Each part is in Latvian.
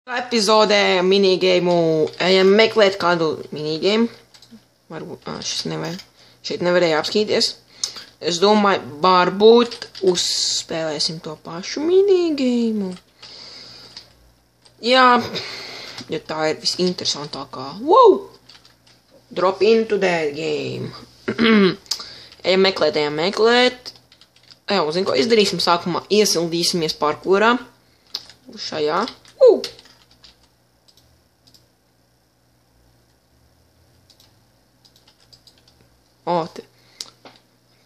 Epizodē minigēmu ejam meklēt kādu minigēmu. Varbūt šeit nevarēja apskatīties. Es domāju, varbūt uzspēlēsim to pašu minigēmu. Jā, jo tā ir visinteresantākā. Wow! Drop into that game. Ejam meklēt. Jā, zinu, ko izdarīsim sākumā. Iesildīsimies parkurā. Šajā. O, te.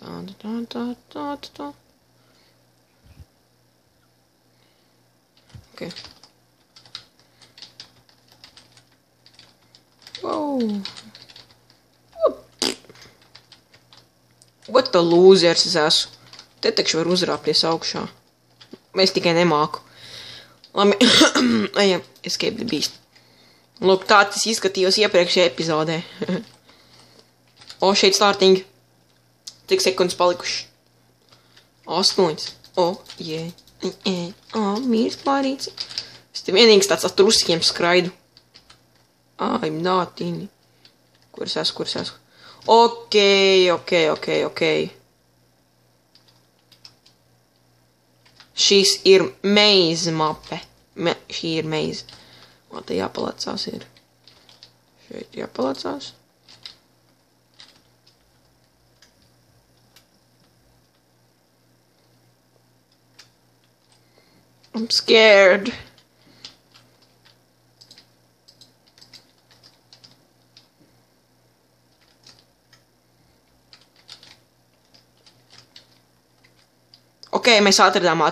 Tā. Ok. Wow. What the losers es esmu. Te taču var uzrāpties augšā. Es tikai nemāku. Labi, ejam, escape the beast. Lūk, tā tas izskatījos iepriekšējā epizodē. O, šeit starting. Cik sekundes palikuši? 8. O, jē. O, mīļas klārīci. Es te vienīgs tāds ar truskiem skraidu. I'm not in. Kur es esmu? Ok. Šīs ir maze mape. Šī ir maze. Man te jāpalacās ir. Šeit jāpalacās. I'm scared. Ok, mēs atradām.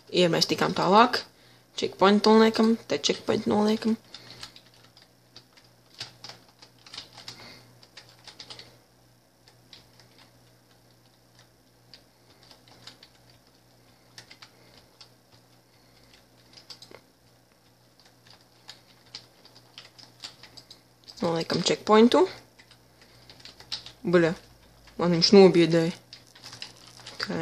Ir, mēs tikām tālāk. Checkpoint noliekam, te checkpoint noliekam. Noliekam checkpointu. Bļa, man viņš nobiedēja. Ok.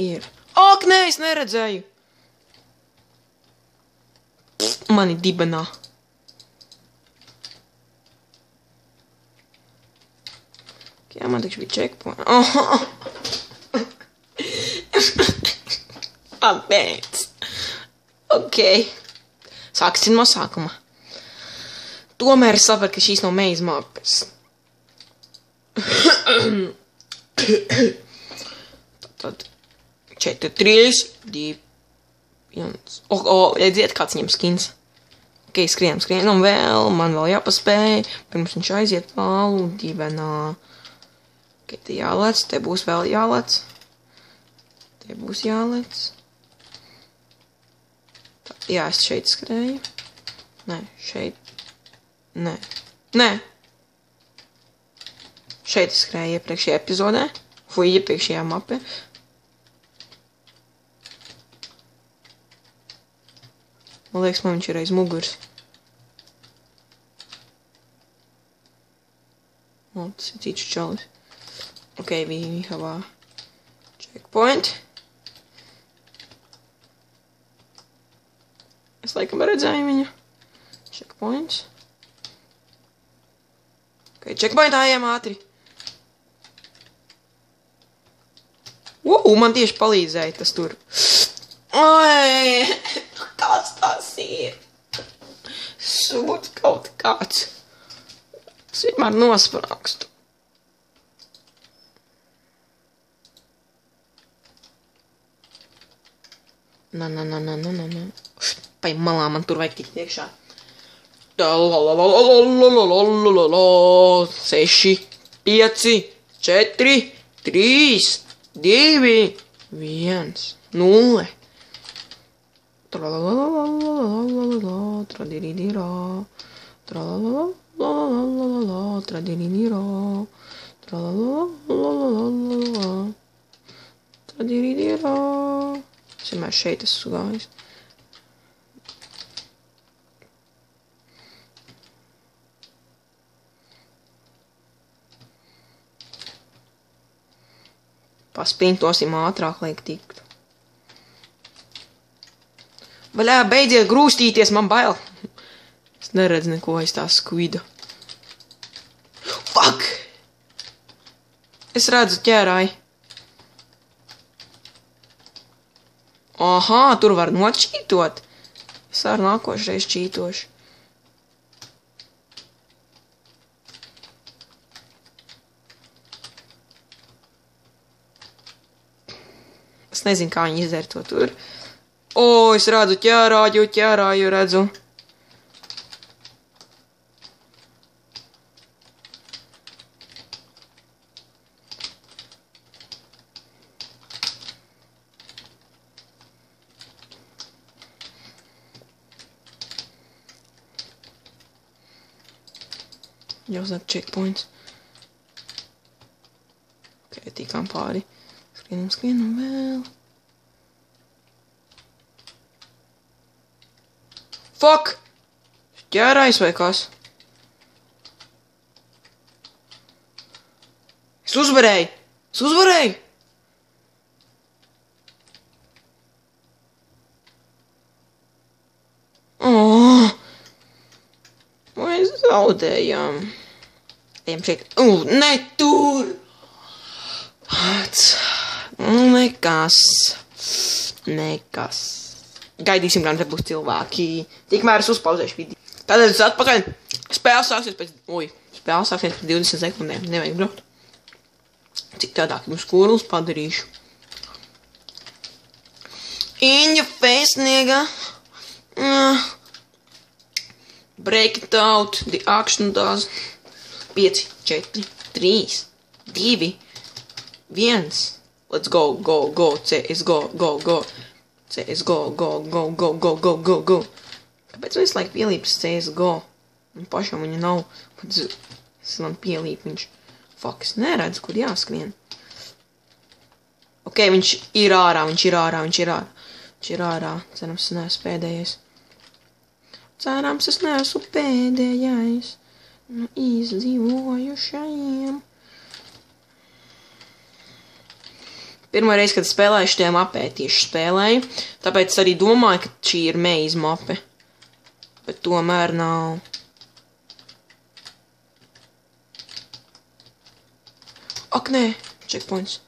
Ir. Ak, nē, es neredzēju. Mani dibenā. Jā, man taču bija checkpoint. Apēc. Ok. Sāksim no sākuma. Tomēr es saprotu, ka šīs nav maze mapes. Tad 4, 3, 2, 1. Redziet, kāds viņam skins. Ok, skrienam. Un man vēl jāpaspēj. Pirms viņš aiziet tālu dibenā. Ok, te jālec. Te būs vēl jālec. Jā, es šeit skrēju. Nē, šeit. Nē. Šeit es skrēju iepriekšējā epizodē. Iepriekšējā mapē. Man liekas, man viņš ir aiz muguras. O, tas ir cits čalis. Ok, we have a checkpoint. Es laikam redzēju viņu. Checkpoints. Ok, checkpointā ejam ātri. Man tieši palīdzēja tas tur. Oi, kāds tas ir? Sūds kaut kāds. Es vienmēr nosprākstu. Pai malā, man tur vajag tikt iekšā. 6, 5, 4, 3, 2, 1, 0. Es vienmēr šeit esmu gājis. Pasprintosim ātrāk, lai tiktu. Vaļā, beidziet grūstīties, man bail. Es neredzu neko aiz tā skvida. Fuck! Es redzu ķērāju. Aha, tur var nočītot. Es ar nākošreiz čītošu. Es nezinu, kā viņi izdara to tur. O, es redzu ķērāju redzu. Jau zāk checkpoints. Ok, tikām pāri. Skrienam vēl. Fuck! Ķērājs vai kas? Es uzvarēju! Oh! Mēs zaudējām. Ejam šeit. Ne tur! Nekas. Gaidīsim, gan te būs cilvēki. Tikmēr es uzpauzēšu vidi. Tādēļ es atpakaļ. Spēle sāksies pēc 20 sekundēm. Nevajag braukt. Cik tādāk jums kurls padarīšu. In your face, nigga. Break it out. The action does. 5, 4, 3, 2, 1. Let's go. CSGO, go. CSGO, go. Kāpēc visu laiku pielīpas CSGO? Un pašam viņa nav. Es man pielīp viņš. Fuck, es neredzu, kur jāskrien. Ok, viņš ir ārā. Cerams, es neesmu pēdējais. Cerams, es neesmu pēdējais. No izdzīvojušajiem. Pirmo reizi, kad spēlēju šitajā mapē, tieši spēlēju. Tāpēc es arī domāju, ka šī ir meiz mape. Bet tomēr nav. Ak, nē, checkpoints.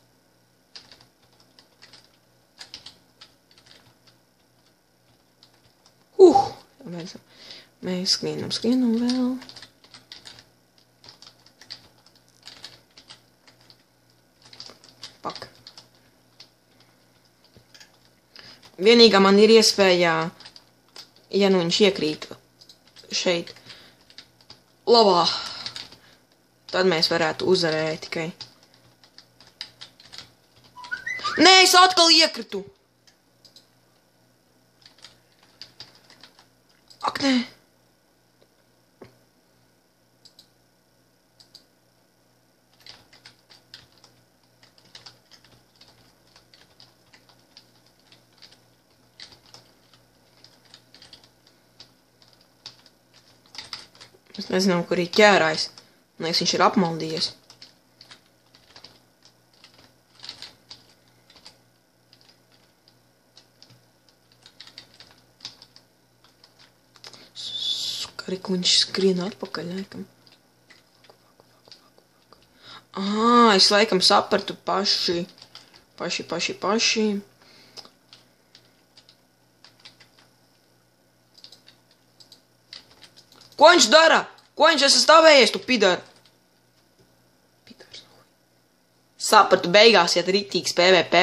Mēs skrienam vēl. Pak. Vienīgā man ir iespēja, ja nu viņš iekrīt šeit labā, tad mēs varētu uzvarēt tikai. Nē, es atkal iekritu! Ak, nē! Mēs nezinām, kur ir ķērājs. Liekas, viņš ir apmaldījies. Skariku, viņš skrien atpakaļ, laikam. Es laikam sapratu paši. Ko viņš dara? Ko viņš esmu stāvējies, tu pidar? Sapratu beigās, ja ritīgs PvP.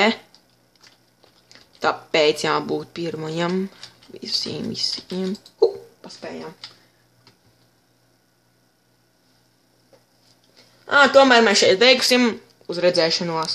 Tāpēc jābūt pirmajam. Visiem. Paspējām. Tomēr mēs šeit beigsim uz redzēšanos.